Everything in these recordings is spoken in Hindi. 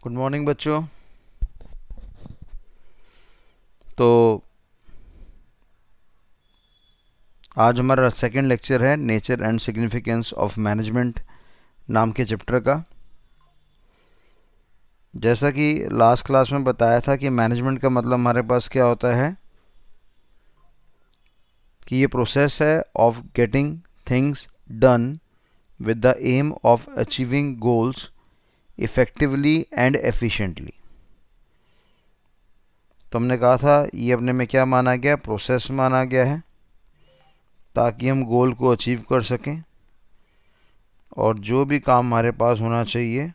गुड मॉर्निंग बच्चों। तो आज हमारा सेकंड लेक्चर है nature and significance of management नाम के चैप्टर का। जैसा कि लास्ट क्लास में बताया था कि मैनेजमेंट का मतलब हमारे पास क्या होता है कि ये प्रोसेस है of getting things done with the aim of achieving goals effectively and efficiently. तो हमने कहा था ये अपने में क्या माना गया, प्रोसेस माना गया है ताकि हम गोल को अचीव कर सकें, और जो भी काम हमारे पास होना चाहिए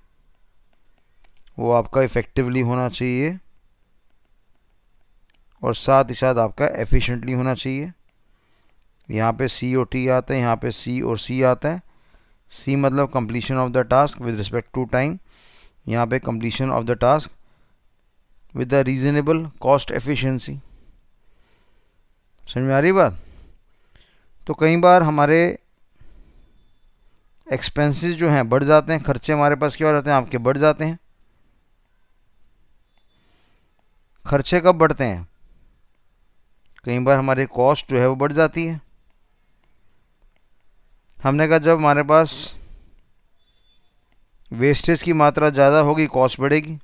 वो आपका इफ़ेक्टिवली होना चाहिए और साथ ही साथ आपका एफिशिएंटली होना चाहिए। यहाँ पे सी और टी आता है, यहाँ पे सी और सी आता है। सी मतलब completion of the task with respect to time, यहाँ पे completion of the task with the reasonable cost efficiency. समझ में आ रही बात? तो कई बार हमारे एक्सपेंसेस जो हैं बढ़ जाते हैं, खर्चे हमारे पास क्या हो जाते हैं, आपके बढ़ जाते हैं। खर्चे कब बढ़ते हैं? कई बार हमारी कॉस्ट जो है वो बढ़ जाती है। हमने कहा जब हमारे पास वेस्टेज की मात्रा ज़्यादा होगी कॉस्ट बढ़ेगी।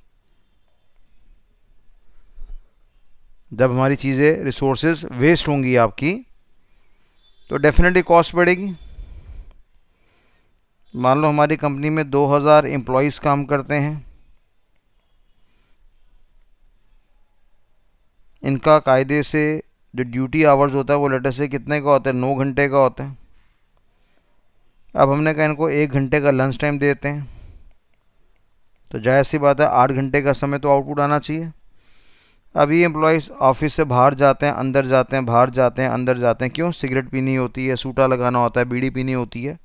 जब हमारी चीज़ें रिसोर्सेज वेस्ट होंगी आपकी तो डेफिनेटली कॉस्ट बढ़ेगी। मान लो हमारी कंपनी में 2000 एम्प्लॉयज़ काम करते हैं, इनका कायदे से जो ड्यूटी आवर्स होता है वो लेटर से कितने का होता है, 9 घंटे का होता है। अब हमने कहा इनको 1 घंटे का लंच टाइम देते हैं, तो जाहिर सी बात है 8 घंटे का समय तो आउटपुट आना चाहिए। अब ये एम्प्लॉयज़ ऑफिस से बाहर जाते हैं, अंदर जाते हैं, बाहर जाते हैं, अंदर जाते हैं। क्यों? सिगरेट पीनी होती है, सूटा लगाना होता है, बीड़ी पीनी होती है।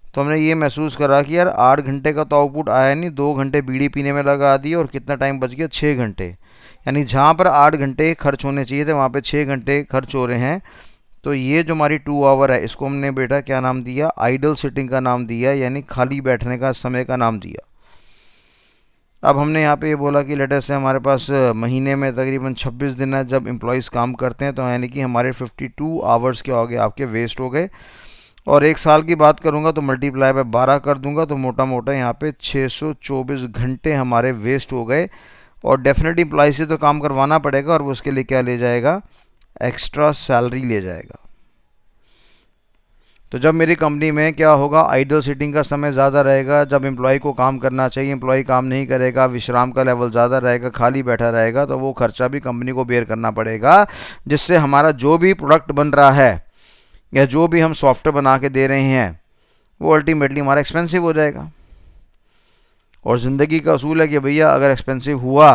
तो हमने ये महसूस करा कि यार 8 घंटे का तो आउटपुट आया नहीं, 2 घंटे बीड़ी पीने में लगा दिए और कितना टाइम बच गया, 6 घंटे। यानी जहाँ पर 8 घंटे खर्च होने चाहिए थे वहाँ पे 6 घंटे खर्च हो रहे हैं। तो ये जो हमारी 2 आवर है इसको हमने बेटा क्या नाम दिया, आइडल सिटिंग का नाम दिया, यानी खाली बैठने का समय का नाम दिया। अब हमने यहाँ पे ये बोला कि लेटर से हमारे पास महीने में तकरीबन 26 दिन है जब एम्प्लॉयज़ काम करते हैं, तो यानी कि हमारे 52 आवर्स क्या हो गए, आपके वेस्ट हो गए। और एक साल की बात करूँगा तो मल्टीप्लाई बाय 12 कर दूंगा, तो मोटा मोटा यहाँ पे 624 घंटे हमारे वेस्ट हो गए। और डेफिनेटली एम्प्लॉय से तो काम करवाना पड़ेगा और वो उसके लिए क्या ले जाएगा, एक्स्ट्रा सैलरी ले जाएगा। तो जब मेरी कंपनी में क्या होगा, आइडल सिटिंग का समय ज़्यादा रहेगा, जब एम्प्लॉय को काम करना चाहिए एम्प्लॉय काम नहीं करेगा, विश्राम का लेवल ज़्यादा रहेगा, खाली बैठा रहेगा, तो वो खर्चा भी कंपनी को बेयर करना पड़ेगा, जिससे हमारा जो भी प्रोडक्ट बन रहा है या जो भी हम सॉफ्टवेयर बना के दे रहे हैं वो अल्टीमेटली हमारा एक्सपेंसिव हो जाएगा। और ज़िंदगी का असूल है कि भैया अगर एक्सपेंसिव हुआ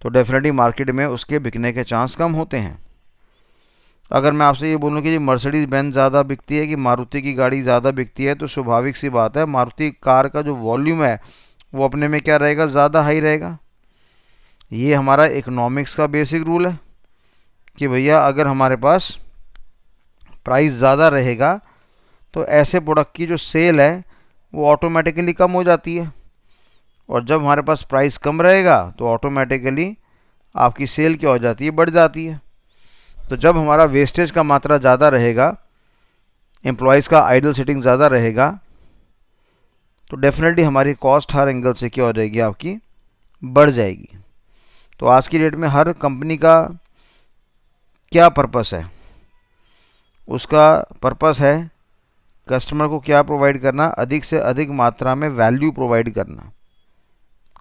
तो डेफिनेटली मार्केट में उसके बिकने के चांस कम होते हैं। अगर मैं आपसे ये बोलूँ कि जी मर्सिडीज़ बेंज ज़्यादा बिकती है कि मारुति की गाड़ी ज़्यादा बिकती है, तो स्वाभाविक सी बात है मारुति कार का जो वॉल्यूम है वो अपने में क्या रहेगा, ज़्यादा हाई रहेगा। ये हमारा इकोनॉमिक्स का बेसिक रूल है कि भैया अगर हमारे पास प्राइस ज़्यादा रहेगा तो ऐसे प्रोडक्ट की जो सेल है वो ऑटोमेटिकली कम हो जाती है, और जब हमारे पास प्राइस कम रहेगा तो ऑटोमेटिकली आपकी सेल क्या हो जाती है, बढ़ जाती है। तो जब हमारा वेस्टेज का मात्रा ज़्यादा रहेगा, एम्प्लॉयज़ का आइडल सिटिंग ज़्यादा रहेगा, तो डेफिनेटली हमारी कॉस्ट हर एंगल से क्या हो जाएगी, आपकी बढ़ जाएगी। तो आज की डेट में हर कंपनी का क्या पर्पस है, उसका पर्पस है कस्टमर को क्या प्रोवाइड करना, अधिक से अधिक मात्रा में वैल्यू प्रोवाइड करना।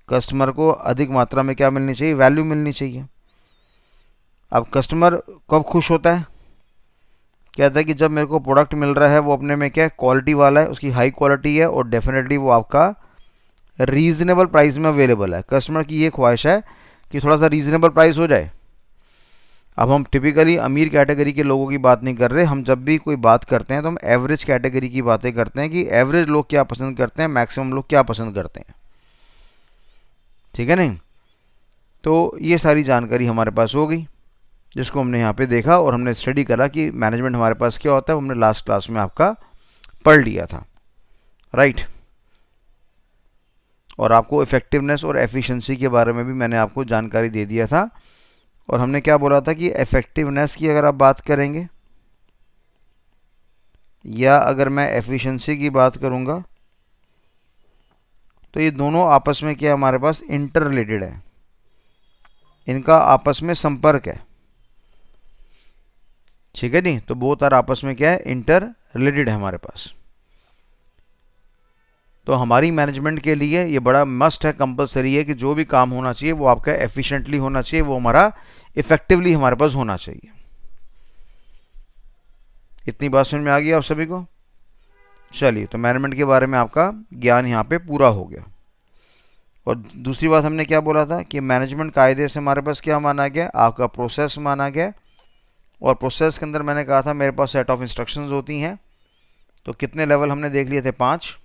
कस्टमर को अधिक मात्रा में क्या मिलनी चाहिए, वैल्यू मिलनी चाहिए। अब कस्टमर कब खुश होता है, कहता है कि जब मेरे को प्रोडक्ट मिल रहा है वो अपने में क्या क्वालिटी वाला है, उसकी हाई क्वालिटी है और डेफिनेटली वो आपका रीज़नेबल प्राइस में अवेलेबल है। कस्टमर की ये ख्वाहिश है कि थोड़ा सा रीज़नेबल प्राइस हो जाए। अब हम टिपिकली अमीर कैटेगरी के लोगों की बात नहीं कर रहे, हम जब भी कोई बात करते हैं तो हम एवरेज कैटेगरी की बातें करते हैं कि एवरेज लोग क्या पसंद करते हैं, मैक्सिमम लोग क्या पसंद करते हैं। ठीक है नहीं? तो ये सारी जानकारी हमारे पास हो गई जिसको हमने यहाँ पे देखा और हमने स्टडी करा कि मैनेजमेंट हमारे पास क्या होता है, हमने लास्ट क्लास में आपका पढ़ लिया था, राइट। और आपको इफ़ेक्टिवनेस और एफिशिएंसी के बारे में भी मैंने आपको जानकारी दे दिया था। और हमने क्या बोला था कि इफ़ेक्टिवनेस की अगर आप बात करेंगे या अगर मैं एफिशिएंसी की बात करूँगा तो ये दोनों आपस में क्या हमारे पास इंटर रिलेटेड है, इनका आपस में संपर्क है। ठीक है नहीं, तो बोथ आर आपस में क्या है, इंटर रिलेटेड है हमारे पास। तो हमारी मैनेजमेंट के लिए ये बड़ा मस्ट है, कंपलसरी है कि जो भी काम होना चाहिए वो आपका एफिशिएंटली होना चाहिए, वो हमारा इफेक्टिवली हमारे पास होना चाहिए। इतनी बात समझ में आ गई आप सभी को? चलिए, तो मैनेजमेंट के बारे में आपका ज्ञान यहाँ पे पूरा हो गया। और दूसरी बात हमने क्या बोला था कि मैनेजमेंट कायदे से हमारे पास क्या माना गया, आपका प्रोसेस माना गया। और प्रोसेस के अंदर मैंने कहा था मेरे पास सेट ऑफ इंस्ट्रक्शंस होती हैं। तो कितने लेवल हमने देख लिए थे, 5।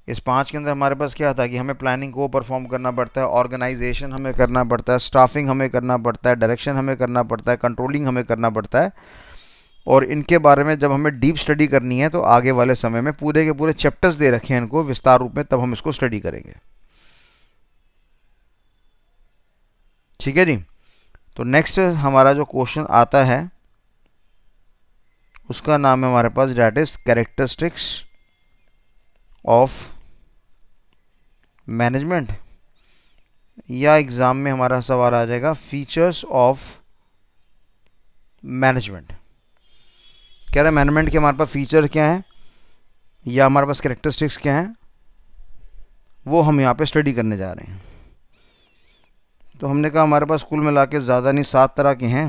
इस 5 के अंदर हमारे पास क्या था कि हमें प्लानिंग को परफॉर्म करना पड़ता है, ऑर्गेनाइजेशन हमें करना पड़ता है, स्टाफिंग हमें करना पड़ता है, डायरेक्शन हमें करना पड़ता है, कंट्रोलिंग हमें करना पड़ता है। और इनके बारे में जब हमें डीप स्टडी करनी है तो आगे वाले समय में पूरे के पूरे चैप्टर्स दे रखे हैं इनको विस्तार रूप में, तब हम इसको स्टडी करेंगे। ठीक है जी। तो नेक्स्ट हमारा जो क्वेश्चन आता है उसका नाम है हमारे पास that is characteristics of management, या एग्जाम में हमारा सवाल आ जाएगा फीचर्स ऑफ मैनेजमेंट। कह रहे हैं मैनेजमेंट के हमारे पास फीचर क्या है या हमारे पास कैरेक्टरिस्टिक्स क्या हैं, वो हम यहाँ पे स्टडी करने जा रहे हैं। तो हमने कहा हमारे पास कुल मिला के ज़्यादा नहीं 7 तरह के हैं।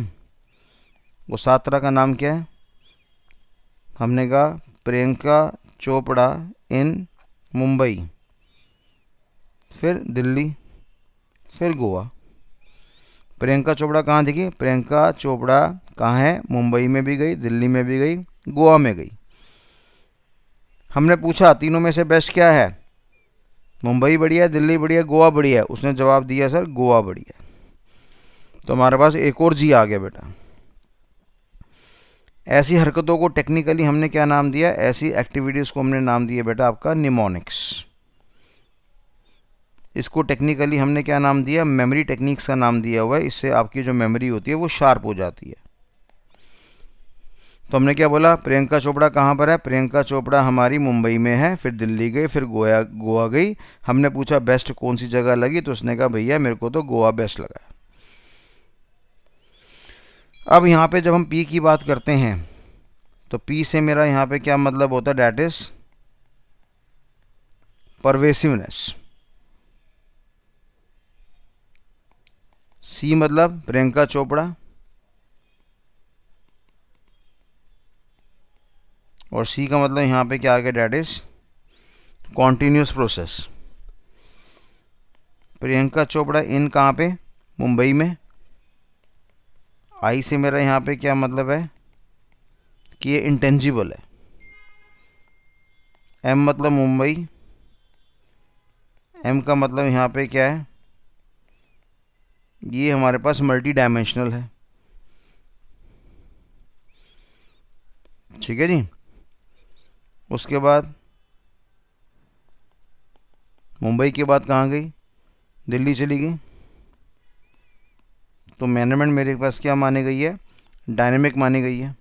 वो 7 तरह का नाम क्या है? हमने कहा प्रियंका चोपड़ा इन मुंबई, फिर दिल्ली, फिर गोवा। प्रियंका चोपड़ा कहाँ दिखी? प्रियंका चोपड़ा कहाँ है? मुंबई में भी गई, दिल्ली में भी गई, गोवा में गई। हमने पूछा तीनों में से बेस्ट क्या है, मुंबई बढ़िया, दिल्ली बढ़िया, गोवा बढ़िया? उसने जवाब दिया सर गोवा बढ़िया। तो हमारे पास एक और जी आ गया बेटा। ऐसी हरकतों को टेक्निकली हमने क्या नाम दिया? ऐसी एक्टिविटीज़ को हमने नाम दिया बेटा आपका निमोनिक्स। इसको टेक्निकली हमने क्या नाम दिया? मेमोरी टेक्निक्स का नाम दिया हुआ है। इससे आपकी जो मेमोरी होती है वो शार्प हो जाती है। तो हमने क्या बोला? प्रियंका चोपड़ा कहाँ पर है? प्रियंका चोपड़ा हमारी मुंबई में है, फिर दिल्ली गई, फिर गोवा गई। हमने पूछा बेस्ट कौन सी जगह लगी, तो उसने कहा भैया मेरे को तो गोवा बेस्ट लगा। अब यहाँ पे जब हम पी की बात करते हैं तो पी से मेरा यहाँ पे क्या मतलब होता है? That is pervasiveness. सी मतलब प्रियंका चोपड़ा, और सी का मतलब यहाँ पे क्या आ गया? That is continuous process. Priyanka Chopra इन कहाँ पे? मुंबई में। आई से मेरा यहाँ पे क्या मतलब है कि ये इंटेंजिबल है। एम मतलब मुंबई, एम का मतलब यहाँ पे क्या है? ये हमारे पास मल्टी डायमेंशनल है। ठीक है जी। उसके बाद मुंबई के बाद कहाँ गई? दिल्ली चली गई। तो मैनेजमेंट मेरे पास क्या मानी गई है? डायनेमिक मानी गई है।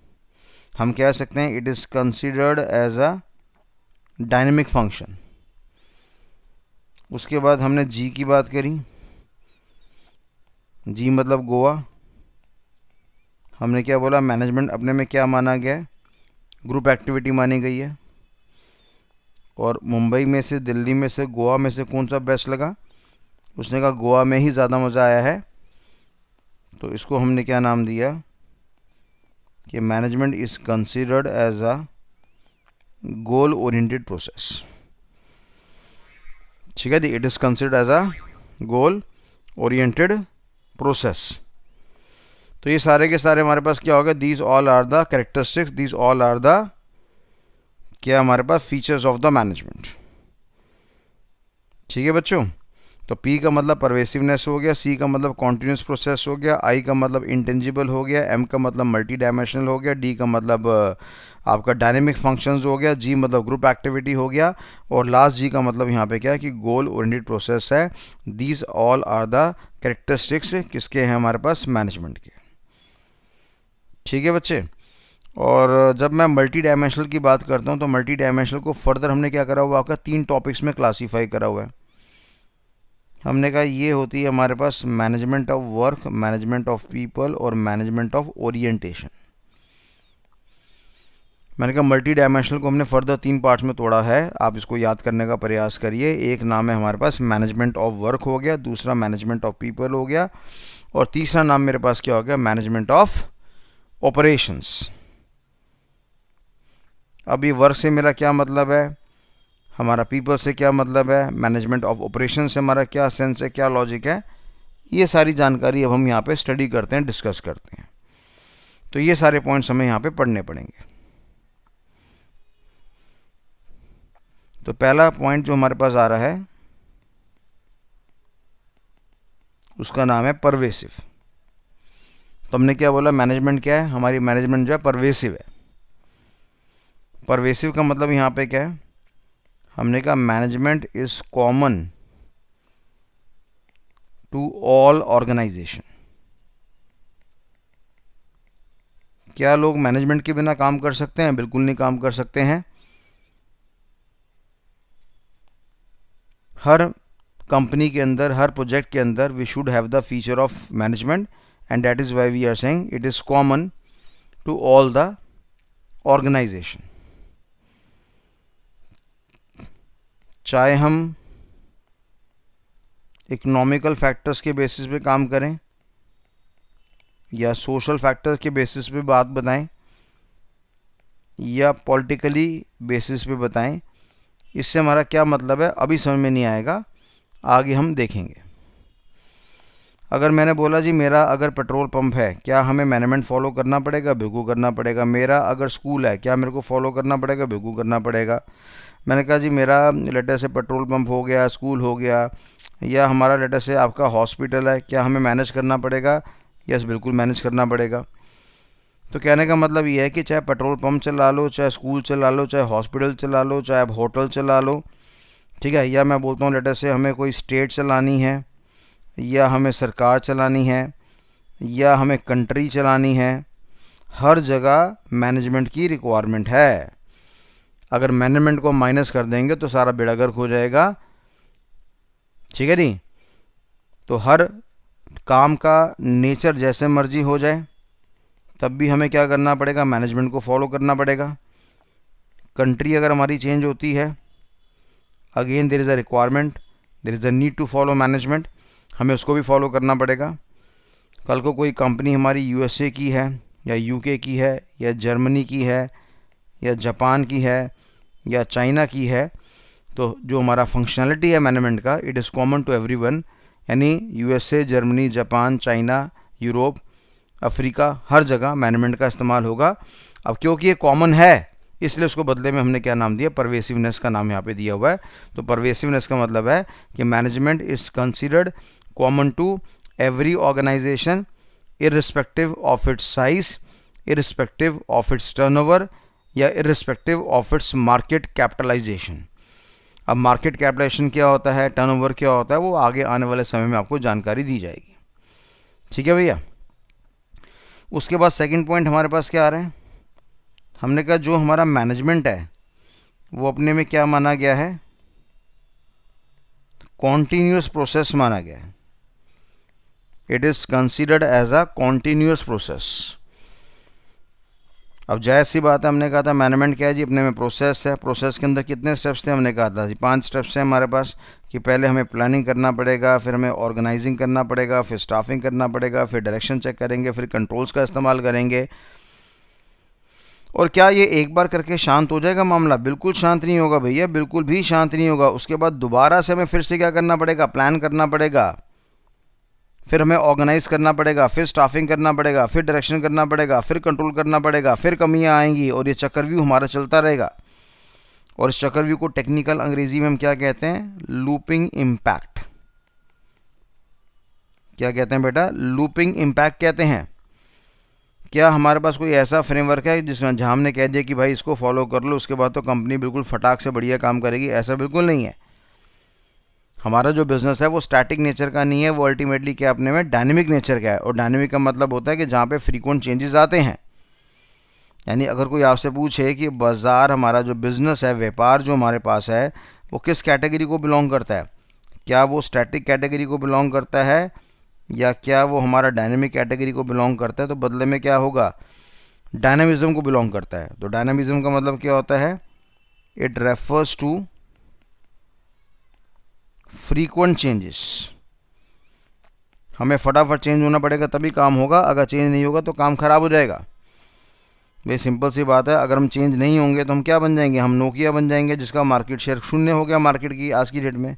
हम कह सकते हैं it is considered as a dynamic function. उसके बाद हमने जी की बात करी। जी मतलब गोवा। हमने क्या बोला? मैनेजमेंट अपने में क्या माना गया है? ग्रुप एक्टिविटी मानी गई है। और मुंबई में से, दिल्ली में से, गोवा में से कौन सा बेस्ट लगा? उसने कहा गोवा में ही ज़्यादा मज़ा आया है। तो इसको हमने क्या नाम दिया कि management is considered as a goal oriented process. ठीक है जी, it is considered as a goal oriented process. तो ये सारे के सारे हमारे पास क्या होगा? These all are the characteristics, these all are the क्या हमारे पास फीचर्स ऑफ द मैनेजमेंट। ठीक है बच्चों। तो P का मतलब परवेसिवनेस हो गया, C का मतलब कॉन्टीन्यूस प्रोसेस हो गया, I का मतलब इंटेंजिबल हो गया, M का मतलब मल्टी डायमेंशनल हो गया, D का मतलब आपका डायनेमिक फंक्शंस हो गया, G मतलब ग्रुप एक्टिविटी हो गया, और लास्ट G का मतलब यहाँ पे क्या है कि गोल ओरिएंटेड प्रोसेस है। These all are the characteristics किसके हैं हमारे पास, मैनेजमेंट के। ठीक है बच्चे। और जब मैं मल्टी डायमेंशनल की बात करता हूँ तो मल्टी डायमेंशनल को फर्दर हमने क्या करा हुआ, आपका 3 टॉपिक्स में क्लासीफाई करा हुआ है। हमने कहा ये होती है हमारे पास management of work, management of people और मैनेजमेंट ऑफ ओरिएंटेशन। मैंने कहा मल्टी डायमेंशनल को हमने फर्दर 3 पार्ट्स में तोड़ा है, आप इसको याद करने का प्रयास करिए। एक नाम है हमारे पास मैनेजमेंट ऑफ वर्क हो गया, दूसरा मैनेजमेंट ऑफ पीपल हो गया, और तीसरा नाम मेरे पास क्या हो गया, मैनेजमेंट ऑफ ऑपरेशंस। अब ये वर्क से मेरा क्या मतलब है, हमारा पीपल से क्या मतलब है, मैनेजमेंट ऑफ ऑपरेशन से हमारा क्या सेंस है, क्या लॉजिक है, ये सारी जानकारी अब हम यहाँ पे स्टडी करते हैं, डिस्कस करते हैं। तो ये सारे पॉइंट्स हमें यहाँ पे पढ़ने पड़ेंगे। तो पहला पॉइंट जो हमारे पास आ रहा है उसका नाम है परवेसिव। तो हमने क्या बोला, मैनेजमेंट क्या है, हमारी मैनेजमेंट जो है परवेसिव है। परवेसिव का मतलब यहाँ पे क्या है, हमने कहा management is common to all organisation. क्या लोग मैनेजमेंट के बिना काम कर सकते हैं, बिल्कुल नहीं काम कर सकते हैं। हर कंपनी के अंदर, हर प्रोजेक्ट के अंदर we should have the feature of management, and that is why we are saying it is common to all the organisation. चाहे हम इकोनॉमिकल फैक्टर्स के बेसिस पे काम करें या सोशल फैक्टर्स के बेसिस पे बात बताएं या पॉलिटिकली बेसिस पे बताएं, इससे हमारा क्या मतलब है अभी समझ में नहीं आएगा, आगे हम देखेंगे। अगर मैंने बोला जी मेरा अगर पेट्रोल पंप है, क्या हमें मैनेजमेंट फॉलो करना पड़ेगा, बिल्कुल करना पड़ेगा। मेरा अगर स्कूल है, क्या मेरे को फॉलो करना पड़ेगा, बिल्कुल करना पड़ेगा। मैंने कहा जी मेरा लेटर से पेट्रोल पंप हो गया, स्कूल हो गया, या हमारा लेटर से आपका हॉस्पिटल है, क्या हमें मैनेज करना पड़ेगा, यस बिल्कुल मैनेज करना पड़ेगा। तो कहने का मतलब ये है कि चाहे पेट्रोल पंप चला लो, चाहे स्कूल चला लो, चाहे हॉस्पिटल चला लो, चाहे आप होटल चला लो, ठीक है, या मैं बोलता हूँ लेटर से हमें कोई स्टेट चलानी है, या हमें सरकार चलानी है, या हमें कंट्री चलानी है, हर जगह मैनेजमेंट की रिक्वायरमेंट है। अगर मैनेजमेंट को माइनस कर देंगे तो सारा बेड़ा गर्क हो जाएगा, ठीक है नहीं। तो हर काम का नेचर जैसे मर्जी हो जाए तब भी हमें क्या करना पड़ेगा, मैनेजमेंट को फॉलो करना पड़ेगा। कंट्री अगर हमारी चेंज होती है, again there is a requirement, there is a need to follow management, हमें उसको भी फॉलो करना पड़ेगा। कल को कोई कंपनी हमारी यूएसए की है, या यूके की है, या जर्मनी की है, या जापान की है, या चाइना की है, तो जो हमारा फंक्शनलिटी है मैनेजमेंट का, it is common to everyone, यानी USA, Germany, Japan, China, Europe, Africa, हर जगह मैनेजमेंट का इस्तेमाल होगा। अब क्योंकि ये कॉमन है इसलिए उसको बदले में हमने क्या नाम दिया, परवेसिवनेस का नाम यहाँ पे दिया हुआ है। तो परवेसिवनेस का मतलब है कि management is considered common to every organization irrespective of its size, irrespective of its turnover, या irrespective of its market capitalization. अब मार्केट कैपिटलाइजेशन क्या होता है, टर्नओवर क्या होता है, वो आगे आने वाले समय में आपको जानकारी दी जाएगी। ठीक है भैया। उसके बाद सेकंड पॉइंट हमारे पास क्या आ रहे हैं, हमने कहा जो हमारा मैनेजमेंट है वो अपने में क्या माना गया है, कॉन्टीन्यूअस प्रोसेस माना गया है। It is considered as a continuous process. अब जायज़ सी बात है, हमने कहा था मैनेजमेंट क्या है जी, अपने में प्रोसेस है। प्रोसेस के अंदर कितने स्टेप्स थे, हमने कहा था जी 5 स्टेप्स हैं हमारे पास, कि पहले हमें प्लानिंग करना पड़ेगा, फिर हमें ऑर्गेनाइजिंग करना पड़ेगा, फिर स्टाफिंग करना पड़ेगा, फिर डायरेक्शन चेक करेंगे, फिर कंट्रोल्स का इस्तेमाल करेंगे। और क्या ये एक बार करके शांत हो जाएगा मामला, बिल्कुल शांत नहीं होगा भैया, बिल्कुल भी शांत नहीं होगा। उसके बाद दोबारा से हमें फिर से क्या करना पड़ेगा, प्लान करना पड़ेगा, फिर हमें ऑर्गेनाइज करना पड़ेगा, फिर स्टाफिंग करना पड़ेगा, फिर डायरेक्शन करना पड़ेगा, फिर कंट्रोल करना पड़ेगा, फिर कमियां आएंगी, और ये चक्रव्यूह हमारा चलता रहेगा। और इस चक्रव्यूह को टेक्निकल अंग्रेजी में हम क्या कहते हैं, लूपिंग इम्पैक्ट। क्या कहते हैं बेटा, लूपिंग इम्पैक्ट कहते हैं। क्या हमारे पास कोई ऐसा फ्रेमवर्क है जिसमें जहाँ हमने कह दिया कि भाई इसको फॉलो कर लो, उसके बाद तो कंपनी बिल्कुल फटाक से बढ़िया काम करेगी? ऐसा बिल्कुल नहीं है। हमारा जो बिज़नेस है वो स्टैटिक नेचर का नहीं है, वो अल्टीमेटली क्या अपने में डायनेमिक नेचर का है। और डायनेमिक का मतलब होता है कि जहाँ पे फ्रीक्वेंट चेंजेस आते हैं। यानी अगर कोई आपसे पूछे कि बाज़ार, हमारा जो बिज़नेस है, व्यापार जो हमारे पास है, वो किस कैटेगरी को बिलोंग करता है, क्या वो स्टैटिक कैटेगरी को बिलोंग करता है या क्या वो हमारा डायनेमिक कैटेगरी को बिलोंग करता है, तो बदले में क्या होगा, डायनामिज्म को बिलोंग करता है। तो डायनामिज्म का मतलब क्या होता है, it refers to frequent changes. हमें फटाफट चेंज होना पड़ेगा तभी काम होगा, अगर चेंज नहीं होगा तो काम खराब हो जाएगा। भाई सिंपल सी बात है, अगर हम चेंज नहीं होंगे तो हम क्या बन जाएंगे, हम नोकिया बन जाएंगे जिसका मार्केट शेयर शून्य हो गया मार्केट की आज की डेट में।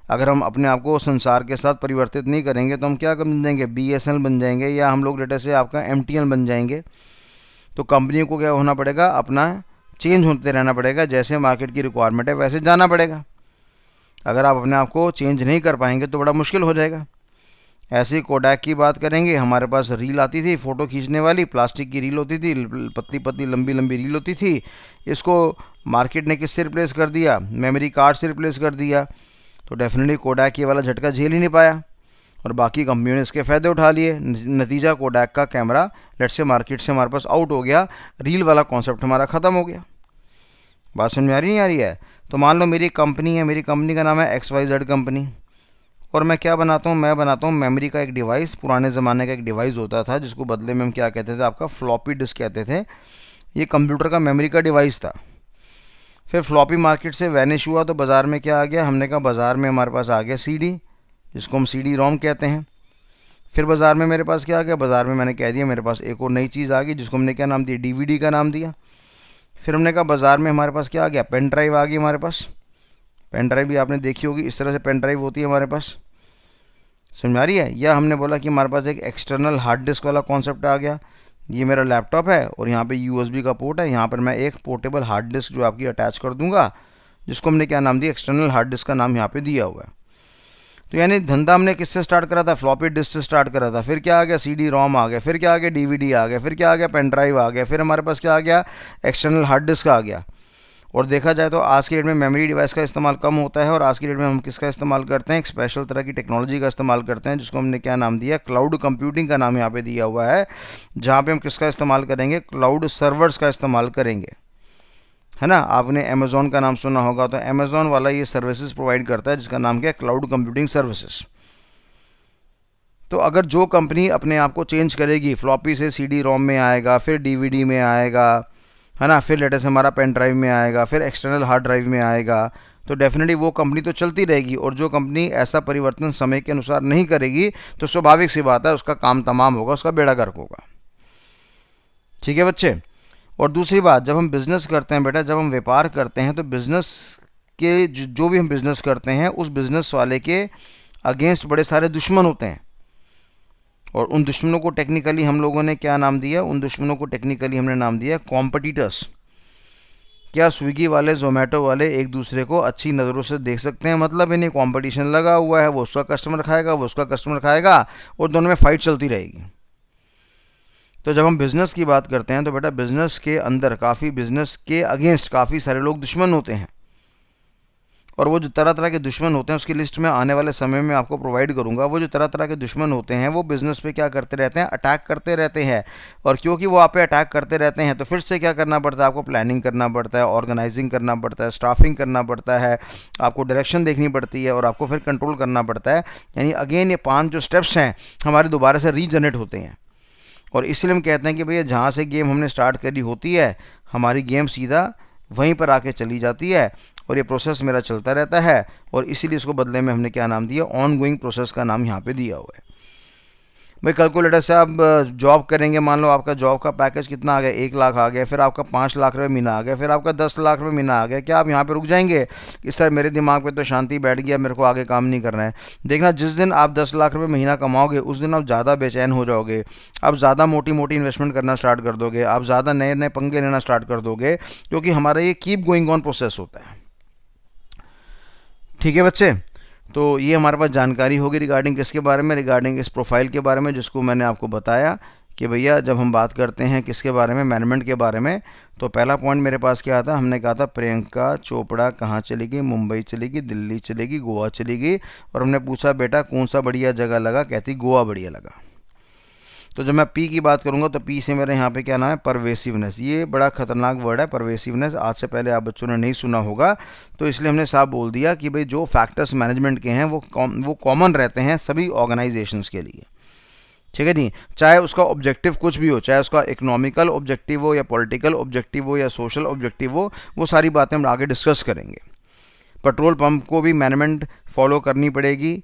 अगर हम अपने आप को संसार के साथ परिवर्तित नहीं करेंगे तो हम क्या बन जाएंगे, BSNL बन जाएंगे, या हम लोग डेटा से आपका MTN बन जाएंगे। तो कंपनी को क्या होना पड़ेगा, अपना चेंज होते रहना पड़ेगा, जैसे मार्केट की रिक्वायरमेंट है वैसे जाना पड़ेगा। अगर आप अपने आप को चेंज नहीं कर पाएंगे तो बड़ा मुश्किल हो जाएगा। ऐसे ही कोडैक की बात करेंगे, हमारे पास रील आती थी फ़ोटो खींचने वाली, प्लास्टिक की रील होती थी, पतली पतली लंबी लंबी रील होती थी। इसको मार्केट ने किससे रिप्लेस कर दिया, मेमोरी कार्ड से रिप्लेस कर दिया। तो डेफिनेटली कोडैक ये वाला झटका झेल ही नहीं पाया और बाकी कंपनियों ने इसके फ़ायदे उठा लिए। नतीजा कोडैक का कैमरा लेट से मार्केट से हमारे पास आउट हो गया, रील वाला कॉन्सेप्ट हमारा ख़त्म हो गया। बात समझ में आ रही नहीं आ रही है? तो मान लो मेरी कंपनी है, मेरी कंपनी का नाम है XYZ कंपनी, और मैं क्या बनाता हूँ, मैं बनाता हूँ मेमोरी का एक डिवाइस। पुराने ज़माने का एक डिवाइस होता था जिसको बदले में हम क्या कहते थे, आपका फ्लॉपी डिस्क कहते थे। ये कंप्यूटर का मेमोरी का डिवाइस था। फिर फ्लॉपी मार्केट से वैनिश हुआ तो बाज़ार में क्या आ गया, हमने कहा बाज़ार में हमारे पास आ गया CD, जिसको हम CD-ROM कहते हैं। फिर बाज़ार में मेरे पास क्या आ गया, बाज़ार में मैंने कह दिया मेरे पास एक और नई चीज़ आ गई जिसको हमने क्या नाम दिया, DVD का नाम दिया। फिर हमने कहा बाज़ार में हमारे पास क्या आ गया, पेन ड्राइव आ गई हमारे पास। पेन ड्राइव भी आपने देखी होगी, इस तरह से पेन ड्राइव होती है हमारे पास, समझ में आ रही है? या हमने बोला कि हमारे पास एक एक्सटर्नल हार्ड डिस्क वाला कॉन्सेप्ट आ गया। ये मेरा लैपटॉप है और यहाँ पे USB का पोर्ट है, यहाँ पर मैं एक पोर्टेबल हार्ड डिस्क जो आपकी अटैच कर दूंगा, जिसको हमने क्या नाम दिया, एक्सटर्नल हार्ड डिस्क का नाम यहाँ पे दिया हुआ है। तो यानी धंधा हमने किससे स्टार्ट करा था, फ्लॉपी डिस्क से स्टार्ट करा था। फिर क्या आ गया, CD-ROM आ गया, फिर क्या आ गया, DVD आ गया, फिर क्या आ गया, पेन ड्राइव आ गया, फिर हमारे पास क्या आ गया, एक्सटर्नल हार्ड डिस्क आ गया। और देखा जाए तो आज की डेट में मेमोरी डिवाइस का इस्तेमाल कम होता है और आज की डेट में हम किसका इस्तेमाल करते हैं, एक स्पेशल तरह की टेक्नोलॉजी का इस्तेमाल करते हैं जिसको हमने क्या नाम दिया, क्लाउड कंप्यूटिंग का नाम यहाँ पे दिया हुआ है, जहाँ पे हम किसका इस्तेमाल करेंगे, क्लाउड सर्वर्स का इस्तेमाल करेंगे, है ना? आपने अमेज़ॉन का नाम सुना होगा, तो अमेज़ॉन वाला ये सर्विसेज प्रोवाइड करता है जिसका नाम क्या है, क्लाउड कंप्यूटिंग सर्विसेज। तो अगर जो कंपनी अपने आप को चेंज करेगी, फ्लॉपी से CD-ROM में आएगा, फिर DVD में आएगा, है ना, फिर लेटेस्ट हमारा पेन ड्राइव में आएगा, फिर एक्सटर्नल हार्ड ड्राइव में आएगा, तो डेफिनेटली वो कंपनी तो चलती रहेगी। और जो कंपनी ऐसा परिवर्तन समय के अनुसार नहीं करेगी तो स्वाभाविक सी बात है उसका काम तमाम होगा, उसका बेड़ा गर्क होगा। ठीक है बच्चे? और दूसरी बात, जब हम बिज़नेस करते हैं बेटा, जब हम व्यापार करते हैं तो बिज़नेस के जो भी हम बिज़नेस करते हैं उस बिज़नेस वाले के अगेंस्ट बड़े सारे दुश्मन होते हैं। और उन दुश्मनों को टेक्निकली हम लोगों ने क्या नाम दिया, उन दुश्मनों को टेक्निकली हमने नाम दिया कॉम्पिटिटर्स। क्या स्विगी वाले, जोमेटो वाले एक दूसरे को अच्छी नज़रों से देख सकते हैं? मतलब इन्हें कंपटीशन लगा हुआ है, वो उसका कस्टमर खाएगा, वो उसका कस्टमर खाएगा और दोनों में फाइट चलती रहेगी। तो जब हम बिज़नेस की बात करते हैं तो बेटा बिज़नेस के अंदर काफ़ी, बिज़नेस के अगेंस्ट काफ़ी सारे लोग दुश्मन होते हैं। और वो जो तरह तरह के दुश्मन होते हैं उसकी लिस्ट में आने वाले समय में आपको प्रोवाइड करूंगा। वो जो तरह तरह के दुश्मन होते हैं वो बिज़नेस पे क्या करते रहते हैं, अटैक करते रहते हैं। और क्योंकि वो आप पे अटैक करते रहते हैं तो फिर से क्या करना पड़ता है, आपको प्लानिंग करना पड़ता है, ऑर्गेनाइजिंग करना पड़ता है, स्टाफिंग करना पड़ता है, आपको डायरेक्शन देखनी पड़ती है और आपको फिर कंट्रोल करना पड़ता है। यानी अगेन ये 5 जो स्टेप्स हैं हमारे दोबारा से रीजनरेट होते हैं। और इसलिए हम कहते हैं कि भैया जहाँ से गेम हमने स्टार्ट करी होती है हमारी गेम सीधा वहीं पर आके चली जाती है और ये प्रोसेस मेरा चलता रहता है। और इसीलिए इसको बदले में हमने क्या नाम दिया, ऑन गोइंग प्रोसेस का नाम यहाँ पे दिया हुआ है। भाई कैलकुलेटर से आप जॉब करेंगे, मान लो आपका जॉब का पैकेज कितना आ गया, 1 लाख आ गया, फिर आपका 5 लाख रुपये महीना आ गया, फिर आपका 10 लाख रुपये महीना आ गया। क्या आप यहाँ पे रुक जाएंगे कि सर मेरे दिमाग पे तो शांति बैठ गया, मेरे को आगे काम नहीं करना है? देखना, जिस दिन आप 10 लाख रुपये महीना कमाओगे उस दिन आप ज़्यादा बेचैन हो जाओगे, आप ज़्यादा मोटी मोटी इन्वेस्टमेंट करना स्टार्ट कर दोगे, आप ज़्यादा नए नए पंगे लेना स्टार्ट कर दोगे, क्योंकि हमारा ये कीप गोइंग ऑन प्रोसेस होता है। ठीक है बच्चे? तो ये हमारे पास जानकारी होगी रिगार्डिंग किसके बारे में, रिगार्डिंग इस प्रोफाइल के बारे में जिसको मैंने आपको बताया कि भैया जब हम बात करते हैं किसके बारे में, मैनेजमेंट के बारे में, तो पहला पॉइंट मेरे पास क्या था, हमने कहा था प्रियंका चोपड़ा कहाँ चलेगी, मुंबई चलेगी, दिल्ली चलेगी, गोवा चलेगी, और हमने पूछा बेटा कौन सा बढ़िया जगह लगा, कहती गोवा बढ़िया लगा। तो जब मैं पी की बात करूंगा तो पी से मेरे यहाँ पे क्या नाम है, परवेसिवनेस। ये बड़ा खतरनाक वर्ड है परवेसिवनेस, आज से पहले आप बच्चों ने नहीं सुना होगा, तो इसलिए हमने साफ बोल दिया कि भाई जो फैक्टर्स मैनेजमेंट के हैं वो कॉमन रहते हैं सभी ऑर्गेनाइजेशंस के लिए। ठीक है जी, चाहे उसका ऑब्जेक्टिव कुछ भी हो, चाहे उसका इकोनॉमिकल ऑब्जेक्टिव हो या पॉलिटिकल ऑब्जेक्टिव हो या सोशल ऑब्जेक्टिव हो, वो सारी बातें हम आगे डिस्कस करेंगे। पेट्रोल पंप को भी मैनेजमेंट फॉलो करनी पड़ेगी,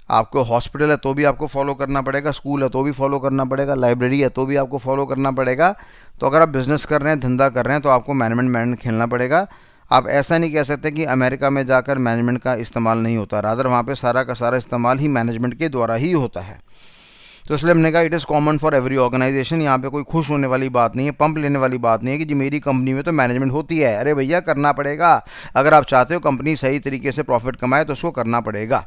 आपको हॉस्पिटल है तो भी आपको फॉलो करना पड़ेगा, स्कूल है तो भी फॉलो करना पड़ेगा, लाइब्रेरी है तो भी आपको फॉलो करना पड़ेगा। तो अगर आप बिजनेस कर रहे हैं, धंधा कर रहे हैं, तो आपको मैनेजमेंट खेलना पड़ेगा। आप ऐसा नहीं कह सकते कि अमेरिका में जाकर मैनेजमेंट का इस्तेमाल नहीं होता, रादर वहाँ पे सारा का सारा इस्तेमाल ही मैनेजमेंट के द्वारा ही होता है। तो इसलिए हमने कहा it is common for every organisation, यहाँ पे कोई खुश होने वाली बात नहीं है, पंप लेने वाली बात नहीं है कि जी मेरी कंपनी में तो मैनेजमेंट होती है। अरे भैया करना पड़ेगा, अगर आप चाहते हो कंपनी सही तरीके से प्रॉफिट कमाए तो उसको करना पड़ेगा।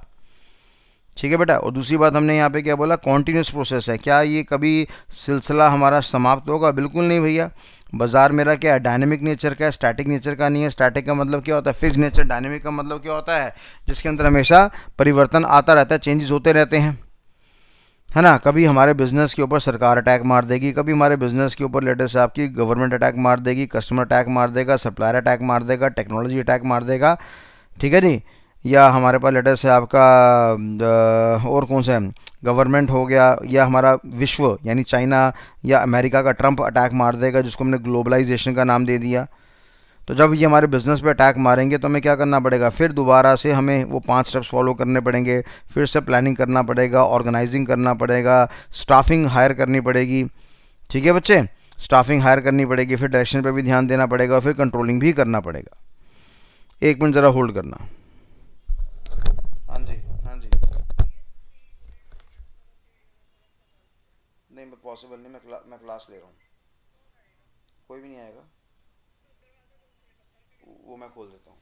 ठीक है बेटा। और दूसरी बात हमने यहाँ पे क्या बोला, कॉन्टीन्यूस प्रोसेस है। क्या ये कभी सिलसिला हमारा समाप्त होगा? बिल्कुल नहीं भैया। बाजार मेरा क्या है, डायनेमिक नेचर का है, स्टैटिक नेचर का नहीं है। स्टैटिक का मतलब क्या होता है, फिक्स नेचर। डायनेमिक का मतलब क्या होता है, जिसके अंदर हमेशा परिवर्तन आता रहता है, चेंजेस होते रहते हैं, है ना। कभी हमारे बिजनेस के ऊपर सरकार अटैक मार देगी, कभी हमारे बिजनेस के ऊपर लेटेस्ट आपकी गवर्नमेंट अटैक मार देगी, कस्टमर अटैक मार देगा, सप्लायर अटैक मार देगा, टेक्नोलॉजी अटैक मार देगा। ठीक है जी। या हमारे पास लेटेस्ट है आपका और कौन सा है, गवर्नमेंट हो गया, या हमारा विश्व यानी चाइना या अमेरिका का ट्रंप अटैक मार देगा, जिसको हमने ग्लोबलाइजेशन का नाम दे दिया। तो जब ये हमारे बिजनेस पे अटैक मारेंगे तो हमें क्या करना पड़ेगा, फिर दोबारा से हमें वो 5 स्टेप्स फॉलो करने पड़ेंगे, फिर से प्लानिंग करना पड़ेगा, ऑर्गेनाइजिंग करना पड़ेगा, स्टाफिंग हायर करनी पड़ेगी। ठीक है बच्चे, स्टाफिंग हायर करनी पड़ेगी, फिर डायरेक्शन पे भी ध्यान देना पड़ेगा, फिर कंट्रोलिंग भी करना पड़ेगा। 1 मिनट ज़रा होल्ड करना। हाँ जी, हाँ जी। नहीं पॉसिबल नहीं, मैं क्लास ले रहा हूँ। कोई भी नहीं आएगा, वो मैं खोल देता हूँ।